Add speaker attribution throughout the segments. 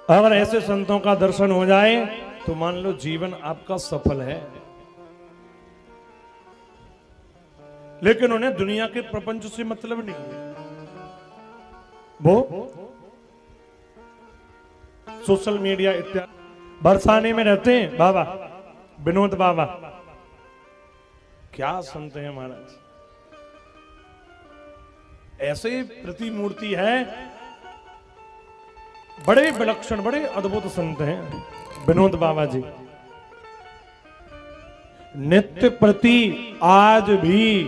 Speaker 1: अगर ऐसे संतों का दर्शन हो जाए तो मान लो जीवन आपका सफल है। लेकिन उन्हें दुनिया के प्रपंच से मतलब नहीं है। वो सोशल मीडिया इत्यादि बरसाने में रहते हैं। बाबा विनोद बाबा क्या संत हैं महाराज, ऐसे प्रतिमूर्ति है, बड़े विलक्षण बड़े अद्भुत संत हैं विनोद बाबा जी। नित्य प्रति आज भी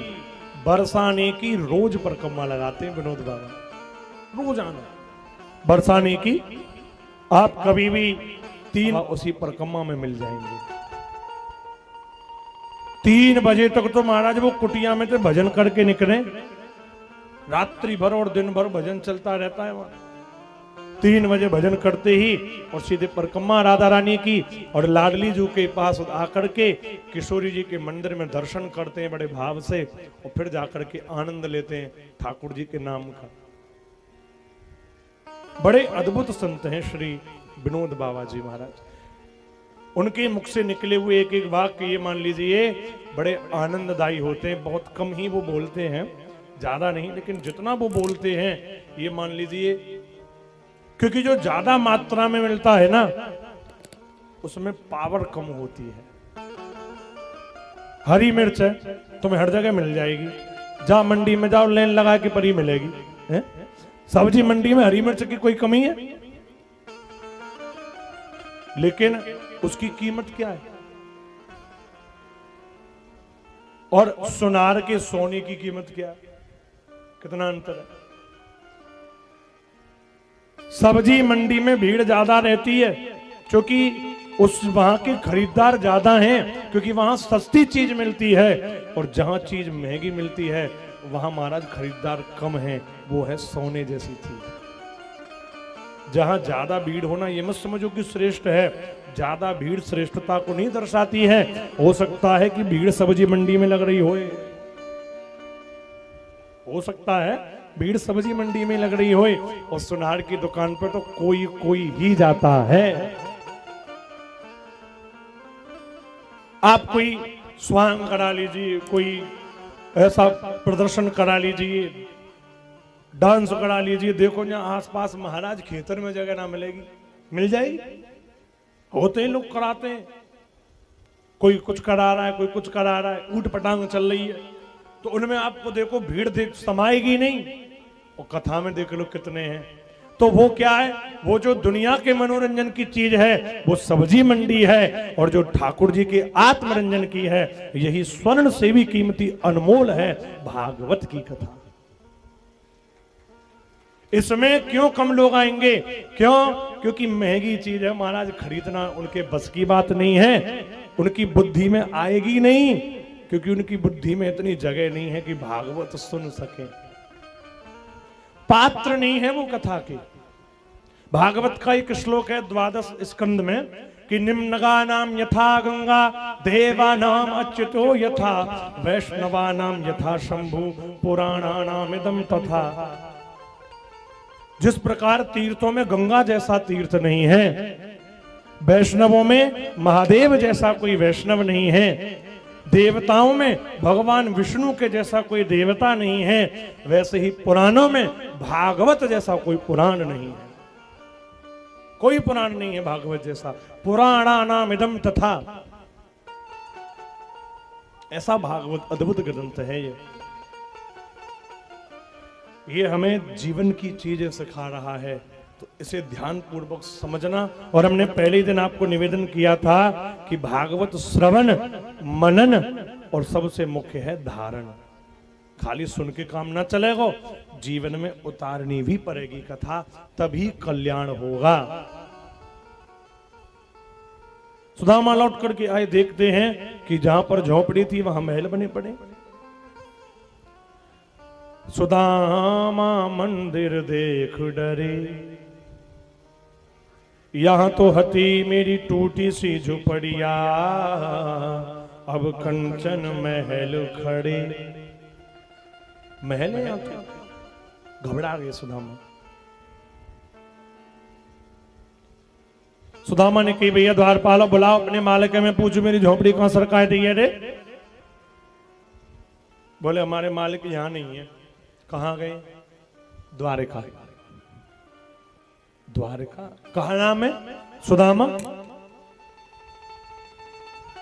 Speaker 1: बरसाने की रोज परिक्रमा लगाते हैं विनोद बाबा, रोजाना बरसाने की। आप कभी भी 3 उसी परिक्रमा में मिल जाएंगे। 3 बजे तक तो महाराज वो कुटिया में थे, भजन करके निकले, रात्रि भर और दिन भर भजन चलता रहता है वहां। 3 बजे भजन करते ही और सीधे परिक्रमा राधा रानी की, और लाडली जी के पास आकर के किशोरी जी के मंदिर में दर्शन करते हैं बड़े भाव से, और फिर जाकर के आनंद लेते हैं ठाकुर जी के नाम का। बड़े अद्भुत संत हैं श्री विनोद बाबा जी महाराज। उनके मुख से निकले हुए एक एक वाक्य ये मान लीजिए बड़े आनंददायी होते हैं। बहुत कम ही वो बोलते हैं, ज्यादा नहीं, लेकिन जितना वो बोलते हैं ये मान लीजिए, क्योंकि जो ज्यादा मात्रा में मिलता है ना उसमें पावर कम होती है। हरी मिर्च है तुम्हें हर जगह मिल जाएगी, जा मंडी में जाओ लाइन लगा के परी मिलेगी है? सब्जी मंडी में हरी मिर्च की कोई कमी है? लेकिन उसकी कीमत क्या है? और सुनार के सोने की कीमत क्या है? कितना अंतर है? सब्जी मंडी में भीड़ ज्यादा रहती है क्योंकि उस वहां के खरीदार ज्यादा हैं, क्योंकि वहां सस्ती चीज मिलती है, और जहां चीज महंगी मिलती है वहां महाराज खरीदार कम है। वो है सोने जैसी चीज। जहां ज्यादा भीड़ होना ये मत समझो कि श्रेष्ठ है, ज्यादा भीड़ श्रेष्ठता को नहीं दर्शाती है। हो सकता है कि भीड़ सब्जी मंडी में लग रही हो सकता है भीड़ सब्जी मंडी में लग रही होए, और सुनार की दुकान पर तो कोई कोई ही जाता है। आप कोई स्वांग करा लीजिए, कोई ऐसा प्रदर्शन करा लीजिए, डांस करा लीजिए, देखो यहाँ आसपास महाराज खेतर में जगह ना मिलेगी, मिल जाएगी। होते हैं लोग कराते हैं, कोई कुछ करा रहा है, कोई कुछ करा रहा है, ऊट पटांग चल रही है, तो उनमें आपको देखो भीड़ देख समाएगी नहीं। और कथा में देख लो कितने हैं। तो वो क्या है, वो जो दुनिया के मनोरंजन की चीज है वो सब्जी मंडी है, और जो ठाकुर जी के आत्मरंजन की है यही स्वर्ण से भी कीमती अनमोल है भागवत की कथा। इसमें क्यों कम लोग आएंगे? क्यों? क्योंकि महंगी चीज है महाराज, खरीदना उनके बस की बात नहीं है, उनकी बुद्धि में आएगी नहीं, क्योंकि उनकी बुद्धि में इतनी जगह नहीं है कि भागवत सुन सके। पात्र नहीं है वो कथा के। भागवत का एक श्लोक है 12 स्कंद में कि निम्नगा नाम यथा गंगा, देवा नाम अच्युतो यथा, वैष्णवा नाम यथा शंभु, पुराणा नाम इदम तथा। जिस प्रकार तीर्थों में गंगा जैसा तीर्थ नहीं है, वैष्णवों में महादेव जैसा कोई वैष्णव नहीं है, देवताओं में भगवान विष्णु के जैसा कोई देवता नहीं है, वैसे ही पुराणों में भागवत जैसा कोई पुराण नहीं है। कोई पुराण नहीं है भागवत जैसा। पुराणा नाम इदम तथा, ऐसा भागवत अद्भुत ग्रंथ है ये हमें जीवन की चीजें सिखा रहा है, तो इसे ध्यान पूर्वक समझना। और हमने पहले ही दिन आपको निवेदन किया था कि भागवत श्रवण, मनन और सबसे मुख्य है धारण। खाली सुन के काम ना चलेगा, जीवन में उतारनी भी पड़ेगी कथा, तभी कल्याण होगा। सुदामा लौट करके आए, देखते हैं कि जहां पर झोपड़ी थी वहां महल बने पड़े। सुदामा मंदिर देख डरे, यहां तो हती मेरी टूटी सी झुपड़िया, अब कंचन महल खड़े। महल है यहां तो, घबरा गए सुदामा। सुदामा ने कही भैया द्वारपाल बुलाओ अपने मालिक में पूछो मेरी झोपड़ी कहां सरकाए दी है रे। बोले हमारे मालिक यहां नहीं है। कहां गए? द्वारिका। द्वारिका कहा नाम है? सुदामा।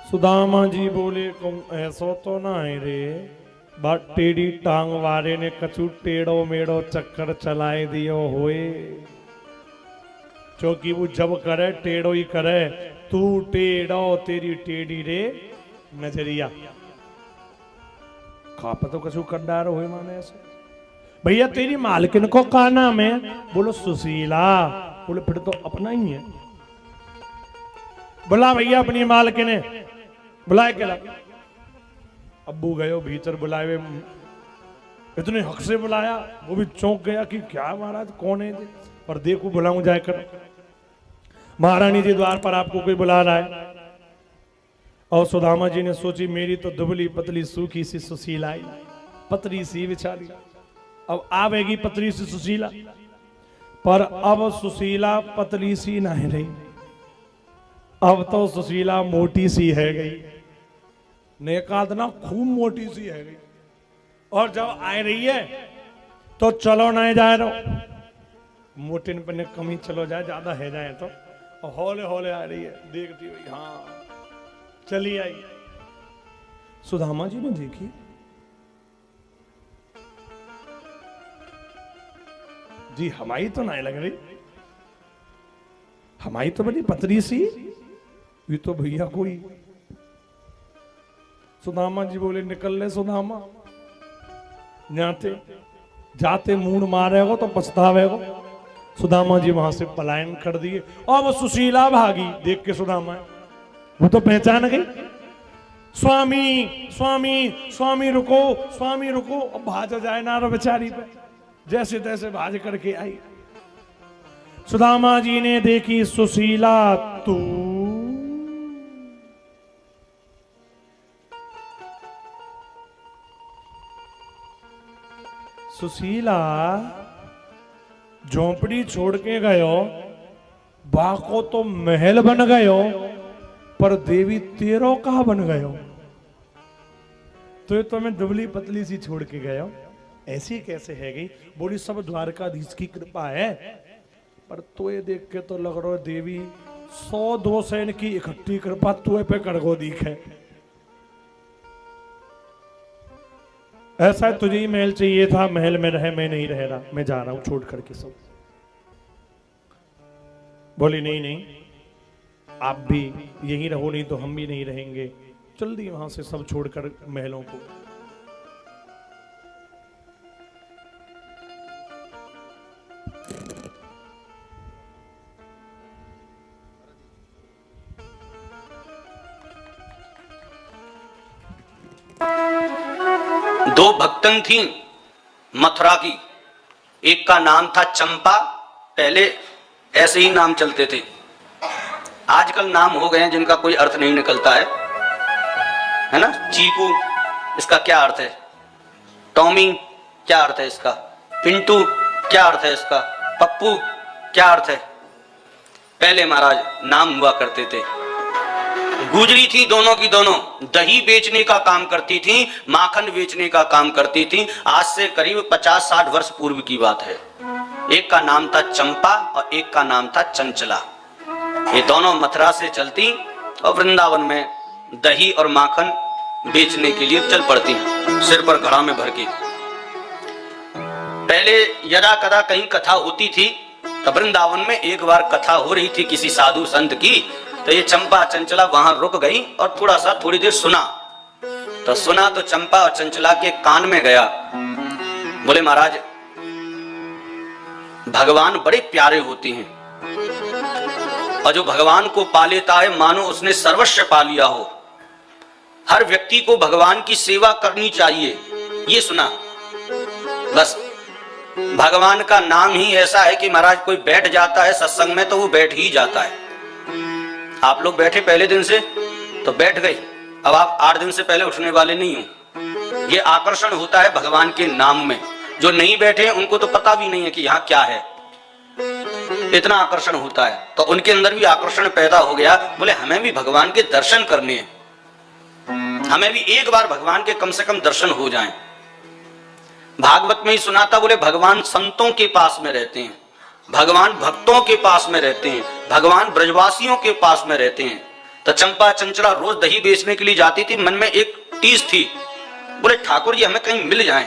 Speaker 1: सुदामा जी बोले ऐसो तो ना है रे, बट टेढ़ी टांग वारे ने कछु टेढ़ो मेढ़ो चक्कर चलाए दियो होए, क्योंकि वो जब करे टेढ़ो ही करे, तू टेढ़ो तेरी टेढ़ी रे नजरिया। खाप तो कछु कर डारो हुए माने ऐसे। भैया तेरी मालकिन को का नाम है? बोलो सुशीला। बोले फिर तो अपना ही है। बोला भैया अपनी मालकिन है, बुलाए के ला। अब्बू गयो भीतर बुलाए, इतने हक से बुलाया, वो भी चौंक गया कि क्या महाराज कौन है? पर देखो बुलाऊं जाकर, महारानी जी द्वार पर आपको कोई बुला रहा है। और सुदामा जी ने सोची मेरी तो दुबली पतली सूखी सी सुशीला आई, पतली सी बेचारी, अब आवेगी पतली सी सुशीला। पर अब सुशीला पतली सी नहीं रही, अब तो सुशीला मोटी सी है गई, नेकाद ना खूब मोटी सी है गई। और जब आ रही है तो चलो नहीं जा रहा, मोटे पर कमी चलो जाए, ज्यादा है जाए तो। और हौले हौले आ रही है, देखती हुई हाँ चली आई। सुदामा जी ने देखी, जी हमारी तो नहीं लग रही, हमारी तो बड़ी पतली सी, ये तो भैया कोई। सुदामा जी बोले निकल ले सुदामा, जाते जाते मूड मारेगो तो पछतावेगो। सुदामा जी वहां से पलायन कर दिए। और वो सुशीला भागी, देख के सुदामा वो तो पहचान गई, स्वामी स्वामी स्वामी रुको, स्वामी रुको। अब भाज जाए ना रो बेचारी पे, जैसे तैसे भाज करके आई। सुदामा जी ने देखी सुशीला, तू सुशीला झोंपड़ी छोड़ के गयो, बाको तो महल बन गयो, पर देवी तेरो कहा बन गयो? तो मैं दुबली पतली सी छोड़ के गयो, ऐसी कैसे है गई? बोली सब द्वारकाधीश की कृपा है, पर तो ये देख के तो लग रहा है देवी 100-200 सैन की इकट्ठी कृपा तुए पे करगो दिखे। ऐसा तुझे ही महल चाहिए था, महल में रहे, मैं नहीं रह रहा, मैं जा रहा हूं छोड़ करके सब। बोली नहीं नहीं, आप भी यहीं रहो, नहीं तो हम भी नहीं रहेंगे। चल दी वहां से सब छोड़कर महलों को।
Speaker 2: दो भक्तन थी मथुरा की, एक का नाम था चंपा, पहले ऐसे ही नाम चलते थे, आजकल नाम हो गए हैं जिनका कोई अर्थ नहीं निकलता है ना। चीकू, इसका क्या अर्थ है? टॉमी, क्या अर्थ है इसका? पिंटू, क्या अर्थ है इसका? पप्पू, क्या अर्थ है? पहले महाराज नाम हुआ करते थे। गुजरी थी दोनों की दोनों, दही बेचने का काम करती थी, माखन बेचने का काम करती थी। आज से करीब 50-60 वर्ष पूर्व की बात है। एक का नाम था चंपा और एक का नाम था चंचला। ये दोनों मथुरा से चलती और वृंदावन में दही और माखन बेचने के लिए चल पड़ती, सिर पर घड़ा में भर के। पहले यदा कदा कहीं कथा होती थी, तो वृंदावन में एक बार कथा हो रही थी किसी साधु संत की, तो ये चंपा चंचला वहां रुक गई और थोड़ी देर सुना। तो सुना तो चंपा और चंचला के कान में गया। बोले महाराज भगवान बड़े प्यारे होते हैं, और जो भगवान को पा लेता है मानो उसने सर्वस्व पा लिया हो। हर व्यक्ति को भगवान की सेवा करनी चाहिए, ये सुना। बस भगवान का नाम ही ऐसा है कि महाराज कोई बैठ जाता है सत्संग में तो वो बैठ ही जाता है। आप लोग बैठे पहले दिन से तो बैठ गए, अब आप 8 दिन से पहले उठने वाले नहीं हो। ये आकर्षण होता है भगवान के नाम में। जो नहीं बैठे उनको तो पता भी नहीं है कि यहाँ क्या है। इतना आकर्षण होता है। तो उनके अंदर भी आकर्षण पैदा हो गया, बोले हमें भी भगवान के दर्शन करने हैं, हमें भी एक बार भगवान के कम से कम दर्शन हो जाएं। भागवत में ही सुनाता, बोले भगवान संतों के पास में रहते हैं, भगवान भक्तों के पास में रहते हैं, भगवान ब्रजवासियों के पास में रहते हैं। तो चंपा चंचला रोज दही बेचने के लिए जाती थी, मन में एक टीस थी, बोले ठाकुर जी हमें कहीं मिल जाएं।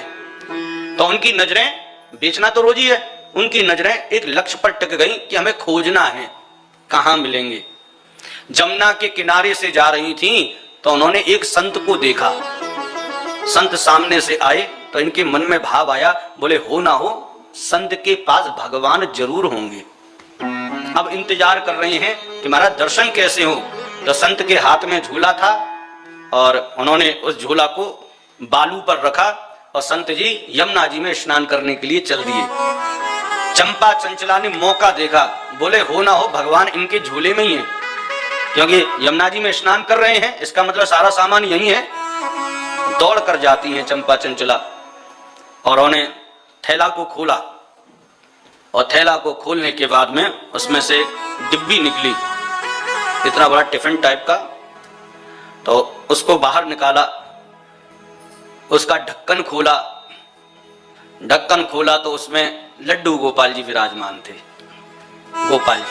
Speaker 2: तो उनकी नजरें, बेचना तो रोज ही है, उनकी नजरें एक लक्ष्य पर टिक गई कि हमें खोजना है, कहां मिलेंगे। जमुना के किनारे से जा रही थी तो उन्होंने एक संत को देखा, संत सामने से आए तो इनके मन में भाव आया, बोले हो ना हो संत के पास भगवान जरूर होंगे। अब इंतजार कर रहे हैं कि हमारा दर्शन कैसे हो। तो संत के हाथ में झूला था और उन्होंने उस झूला को बालू पर रखा और संत जी यमुना जी में स्नान करने के लिए चल दिए। चंपा चंचला ने मौका देखा, बोले हो ना हो भगवान इनके झूले में ही है, क्योंकि यमुना जी में स्नान कर रहे हैं, इसका मतलब सारा सामान यही है। दौड़ कर जाती हैं चंपा चंचला और उन्होंने थैला को खोला और थैला को खोलने के बाद में उसमें से एक डिब्बी निकली, इतना बड़ा टिफिन टाइप का। तो उसको बाहर निकाला, उसका ढक्कन खोला, ढक्कन खोला तो उसमें लड्डू गोपाल जी विराजमान थे। गोपाल जी,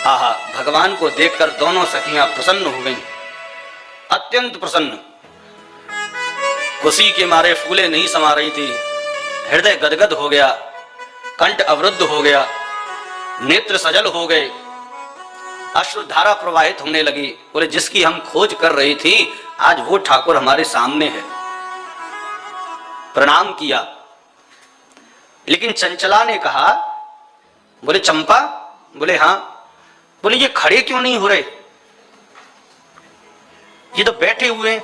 Speaker 2: आहा, भगवान को देखकर दोनों सखियां प्रसन्न हो गईं, अत्यंत प्रसन्न। खुशी के मारे फूले नहीं समा रही थी, हृदय गदगद हो गया, कंठ अवरुद्ध हो गया, नेत्र सजल हो गए, अश्रुधारा प्रवाहित होने लगी। बोले जिसकी हम खोज कर रही थी आज वो ठाकुर हमारे सामने है। प्रणाम किया, लेकिन चंचला ने कहा, बोले चंपा, बोले हाँ, बोले ये खड़े क्यों नहीं हो रहे, ये तो बैठे हुए हैं,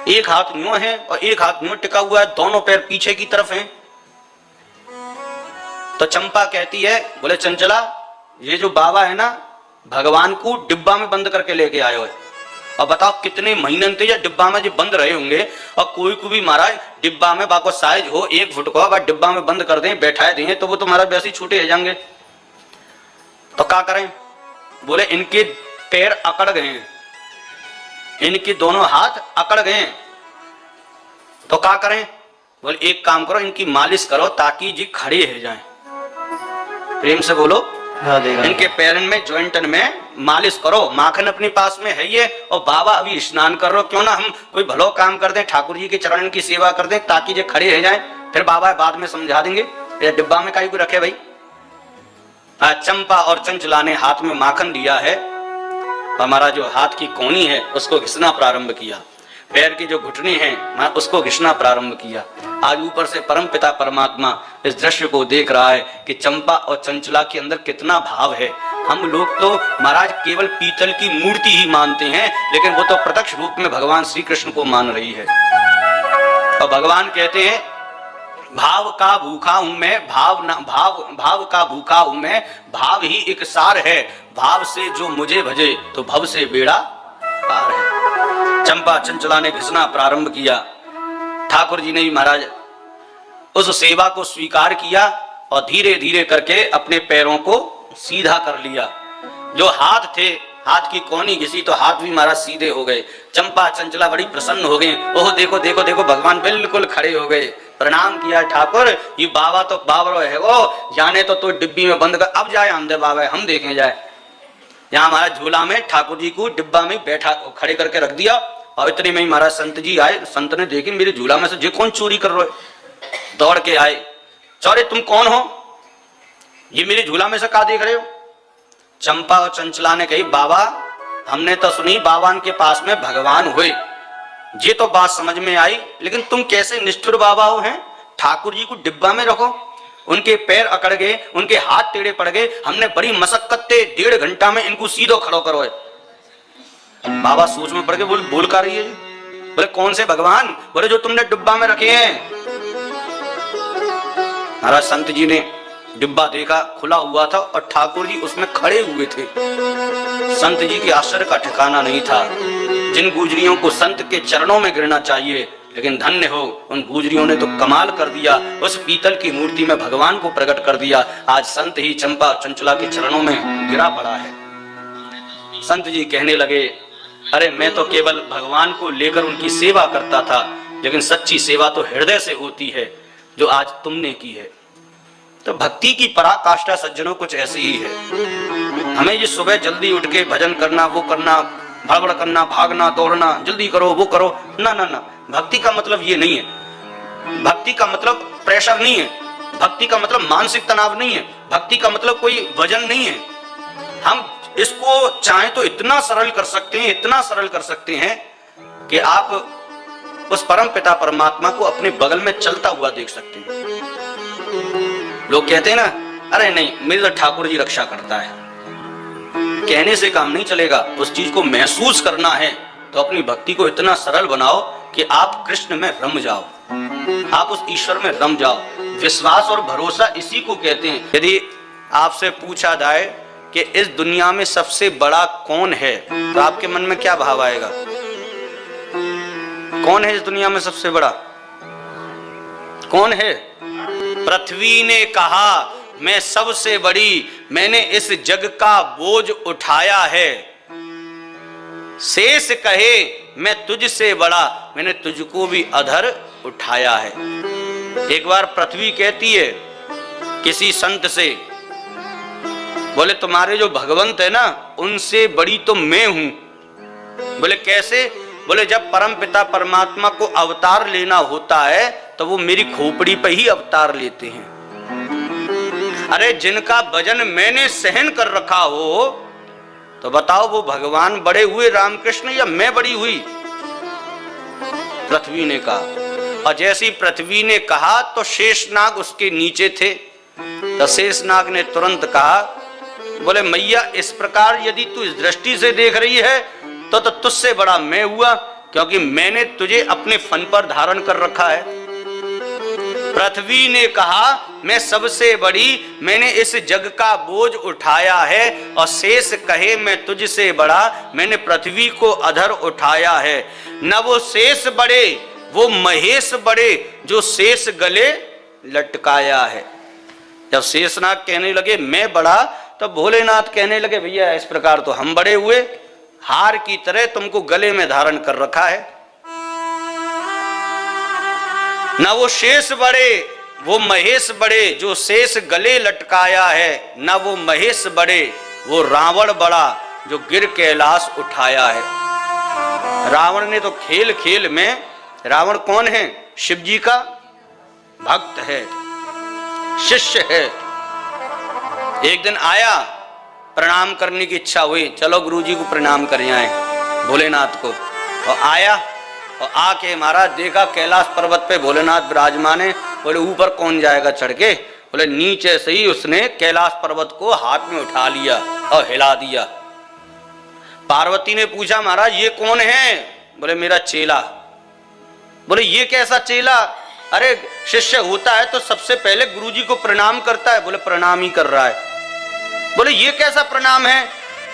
Speaker 2: एक हाथ यूं है और एक हाथ यूं टिका हुआ है, दोनों पैर पीछे की तरफ हैं। तो चंपा कहती है, बोले चंचला ये जो बाबा है ना, भगवान को डिब्बा में बंद करके लेके आए हुए, और बताओ कितने महीने थे या डिब्बा में जो बंद रहे होंगे, और कोई को भी महाराज डिब्बा में बाको साइज हो 1 फुट को अब डिब्बा में बंद कर दें, बैठाए दें तो वो तो महाराज वैसे ही छूटे जाएंगे। तो क्या करें, बोले इनके पैर अकड़ गए हैं, इनके दोनों हाथ अकड़ गए, तो क्या करें, बोले एक काम करो इनकी मालिश करो ताकि जी खड़े हो जाएं। प्रेम से बोलो, इनके पैरन में जॉइंटन में मालिश करो, माखन अपने पास में है ये, और बाबा अभी स्नान कर रहे हो, क्यों ना हम कोई भलो काम कर दें, ठाकुर जी के चरण की सेवा कर दें ताकि ये खड़े हो जाएं, फिर बाबा बाद में समझा देंगे। ये डिब्बा में काहे को रखे भाई। चंपा और चंचला ने हाथ में माखन लिया है, हमारा जो हाथ की कोनी है उसको घिसना प्रारंभ किया, पैर की जो घुटनी है उसको घिसना प्रारंभ किया। आज ऊपर से परम पिता परमात्मा इस दृश्य को देख रहा है कि चंपा और चंचला के अंदर कितना भाव है। हम लोग तो महाराज केवल पीतल की मूर्ति ही मानते हैं, लेकिन वो तो प्रत्यक्ष रूप में भगवान श्री कृष्ण को मान रही है। और भगवान कहते हैं भाव का भूखा हूं मैं, भाव का भूखा हूं मैं, भाव ही एक सार है, भाव से जो मुझे भजे तो भव से बेड़ा पार है। चंपा चंचला ने घिसना प्रारंभ किया, ठाकुर जी ने भी महाराज उस सेवा को स्वीकार किया और धीरे धीरे करके अपने पैरों को सीधा कर लिया। जो हाथ थे, हाथ की कोनी घिसी तो हाथ भी महाराज सीधे हो गए। चंपा चंचला बड़ी प्रसन्न हो गई, ओह देखो देखो देखो भगवान बिल्कुल खड़े हो गए। प्रणाम किया, ठाकुर ये बाबा तो बाबरो है वो, जाने तो डिब्बी में बंद कर, अब जाए आंधे बाबा हम देखें जाए। यहाँ हमारा झूला में ठाकुर जी को डिब्बा में बैठा खड़े करके रख दिया, और इतने में ही महाराज संत जी आए। संत ने देखी मेरे झूला में से जे कौन चोरी कर रहे हो, दौड़ के आए, चौरे तुम कौन हो, ये मेरे झूला में से क्या देख रहे हो। चंपा और चंचला ने कही, बाबा हमने तो सुनी बाबा के पास में भगवान हुए, ये तो बात समझ में आई, लेकिन तुम कैसे निष्ठुर बाबा हो हैं, ठाकुर जी को डिब्बा में रखो, उनके पैर अकड़ गए, उनके हाथ टेढ़े पड़ गए, हमने बड़ी मशक्कत से 1.5 घंटा में इनको सीधो खड़ो करो। बाबा सोच में पड़ गए, बोल कर रही है, बोले कौन से भगवान, बोले जो तुमने डिब्बा में रखे हैं। महाराज संत जी ने डिब्बा देखा, खुला हुआ था और ठाकुर जी उसमें खड़े हुए थे। संत जी के आश्चर्य का ठिकाना नहीं था। जिन गुजरियों को संत के चरणों में गिरना चाहिए लेकिन धन्य हो उन गुजरियों ने तो कमाल कर दिया, उस पीतल की मूर्ति में भगवान को प्रकट कर दिया। आज संत ही चंपा चंचला के चरणों में गिरा पड़ा है। संत जी कहने लगे, अरे मैं तो केवल भगवान को लेकर उनकी सेवा करता था, लेकिन सच्ची सेवा तो हृदय से होती है, जो आज तुमने की है। तो भक्ति की पराकाष्ठा सज्जनों कुछ ऐसी ही है। हमें ये सुबह जल्दी उठ के भजन करना, वो करना, भड़बड़ करना, भागना दौड़ना, जल्दी करो वो करो, ना ना ना, भक्ति का मतलब ये नहीं है। भक्ति का मतलब प्रेशर नहीं है, भक्ति का मतलब मानसिक तनाव नहीं है, भक्ति का मतलब कोई वजन नहीं है। हम इसको चाहे तो इतना सरल कर सकते हैं, इतना सरल कर सकते हैं कि आप उस परम पिता परमात्मा को अपने बगल में चलता हुआ देख सकते हैं। लोग कहते हैं ना, अरे नहीं मेरे तो ठाकुर जी रक्षा करता है। कहने से काम नहीं चलेगा, उस चीज को महसूस करना है तो अपनी भक्ति को इतना सरल बनाओ कि आप कृष्ण में रम जाओ, आप उस ईश्वर में रम जाओ। विश्वास और भरोसा इसी को कहते हैं। यदि आपसे पूछा जाए कि इस दुनिया में सबसे बड़ा कौन है, तो आपके मन में क्या भाव आएगा? कौन है इस दुनिया में सबसे बड़ा? कौन है? पृथ्वी ने कहा मैं सबसे बड़ी, मैंने इस जग का बोझ उठाया है। शेष कहे मैं तुझसे बड़ा, मैंने तुझको भी अधर उठाया है। एक बार पृथ्वी कहती है किसी संत से, बोले तुम्हारे जो भगवंत है ना, उनसे बड़ी तो मैं हूं। बोले कैसे? बोले जब परम पिता परमात्मा को अवतार लेना होता है तो वो मेरी खोपड़ी पे ही अवतार लेते हैं। अरे जिनका वजन मैंने सहन कर रखा हो, तो बताओ वो भगवान बड़े हुए रामकृष्ण या मैं बड़ी हुई? पृथ्वी ने कहा। और जैसी पृथ्वी ने कहा तो शेषनाग उसके नीचे थे। तो शेषनाग ने तुरंत कहा, बोले मैया इस प्रकार यदि तू इस दृष्टि से देख रही है तो तुझसे बड़ा मैं हुआ, क्योंकि मैंने तुझे अपने फन पर धारण कर रखा है। पृथ्वी ने कहा मैं सबसे बड़ी, मैंने इस जग का बोझ उठाया है। और शेष कहे मैं तुझसे बड़ा, मैंने पृथ्वी को अधर उठाया है। न वो शेष बड़े, वो महेश बड़े, जो शेष गले लटकाया है। जब शेषनाग कहने लगे मैं बड़ा, तो भोलेनाथ कहने लगे भैया इस प्रकार तो हम बड़े हुए, हार की तरह तुमको गले में धारण कर रखा है। न वो शेष बड़े, वो महेश बड़े, जो शेष गले लटकाया है। न वो महेश बड़े, वो रावण बड़ा, जो गिर कैलाश उठाया है। रावण ने तो खेल खेल में, रावण कौन है? शिव जी का भक्त है, शिष्य है। एक दिन आया, प्रणाम करने की इच्छा हुई, चलो गुरुजी को प्रणाम कर आए भोलेनाथ को। और आया और आके महाराज देखा कैलाश पर्वत पे भोलेनाथ विराजमान है। बोले ऊपर कौन जाएगा चढ़ के? बोले नीचे से ही उसने कैलाश पर्वत को हाथ में उठा लिया और हिला दिया। पार्वती ने पूछा महाराज ये कौन है? बोले मेरा चेला। बोले ये कैसा चेला? अरे शिष्य होता है तो सबसे पहले गुरुजी को प्रणाम करता है। बोले प्रणाम ही कर रहा है। बोले ये कैसा प्रणाम है?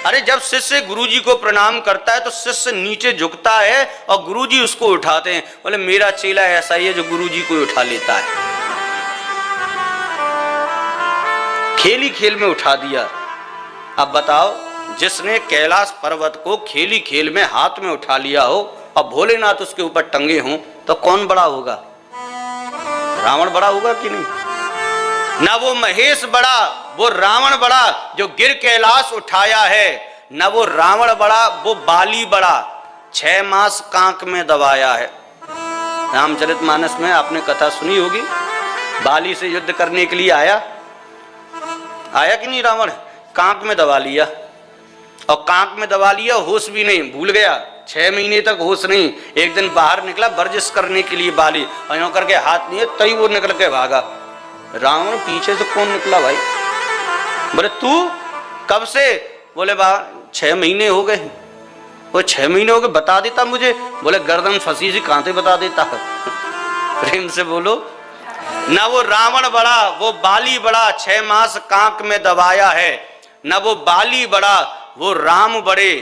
Speaker 2: अरे जब शिष्य गुरुजी को प्रणाम करता है तो शिष्य नीचे झुकता है और गुरुजी उसको उठाते हैं। बोले मेरा चेला ऐसा ही है जो गुरुजी को उठा लेता है। खेली खेल में उठा दिया। अब बताओ, जिसने कैलाश पर्वत को खेली खेल में हाथ में उठा लिया हो और भोलेनाथ उसके ऊपर टंगे हों, तो कौन बड़ा होगा? रावण बड़ा होगा कि नहीं? न वो महेश बड़ा, वो रावण बड़ा, जो गिर कैलाश उठाया है। न वो रावण बड़ा, वो बाली बड़ा, 6 मास कांक में दबाया है। रामचरितमानस में आपने कथा सुनी होगी, बाली से युद्ध करने के लिए आया कि नहीं रावण? कांक में दबा लिया, और कांक में दबा लिया, होश भी नहीं, भूल गया। 6 महीने तक होश नहीं। एक दिन बाहर निकला वर्जिश करने के लिए बाली, और यूं करके हाथ नहीं है, तई वो निकल के भागा। रावण पीछे से कौन निकला भाई? बोले तू कब से? बोले बा 6 महीने हो गए। वो 6 महीने हो गए, बता देता मुझे। बोले गर्दन फंसी सी, कहां से बता देता? प्रेम से बोलो। न वो रावण बड़ा, वो बाली बड़ा, 6 मास कांक में दबाया है। न वो बाली बड़ा, वो राम बड़े,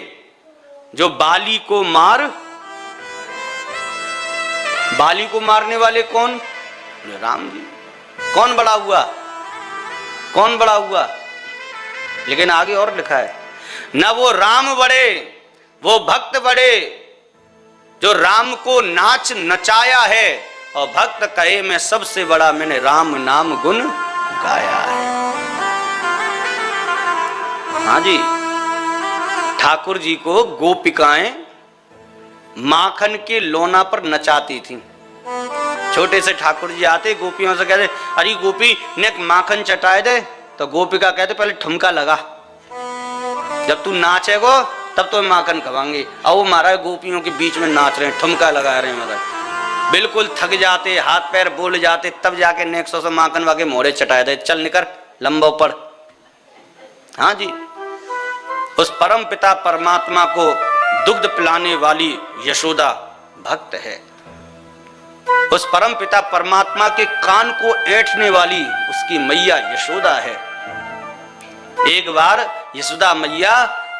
Speaker 2: जो बाली को मार बाली को मारने वाले कौन? बोले राम जी। कौन बड़ा हुआ? कौन बड़ा हुआ? लेकिन आगे और लिखा है, न वो राम बड़े, वो भक्त बड़े, जो राम को नाच नचाया है, और भक्त कहे मैं सबसे बड़ा, मैंने राम नाम गुण गाया है। हाँ जी, ठाकुर जी को गोपिकाएं माखन के लोना पर नचाती थी। छोटे से ठाकुर जी आते, गोपियों से कहते अरे गोपी ने माखन चटाए दे, तो गोपिका कहते पहले ठुमका लगा, जब तू नाचेगो तब तो माखन खवाएंगे। और वो महाराज गोपियों के बीच में नाच रहे हैं, ठुमका लगा रहे हैं, मतलब बिल्कुल थक जाते, हाथ पैर बोल जाते, तब जाके नेक्सो से माखन वाके मोहरे चटाए दे, चल निकर लंबो पड़। हाँ जी, उस परम पिता परमात्मा को दुग्ध पिलाने वाली यशोदा भक्त है। उस परम पिता परमात्मा के कान को ऐंठने वाली उसकी मैया यशोदा है। एक बार यशोदा मैया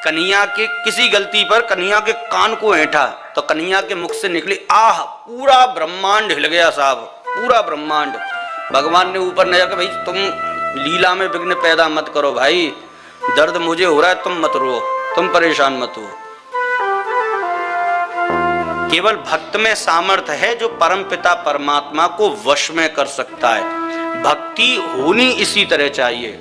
Speaker 2: कन्हैया के किसी गलती पर कन्हैया के कान को ऐंठा, तो कन्हैया के मुख से निकली आह, पूरा ब्रह्मांड हिल गया साहब, पूरा ब्रह्मांड। भगवान ने ऊपर नजर कर, भाई तुम लीला में विघ्न पैदा मत करो भाई, दर्द मुझे हो रहा है, तुम मत रो, तुम परेशान मत हो। केवल भक्त में सामर्थ्य है जो परम पिता परमात्मा को वश में कर सकता है। भक्ति होनी इसी तरह चाहिए।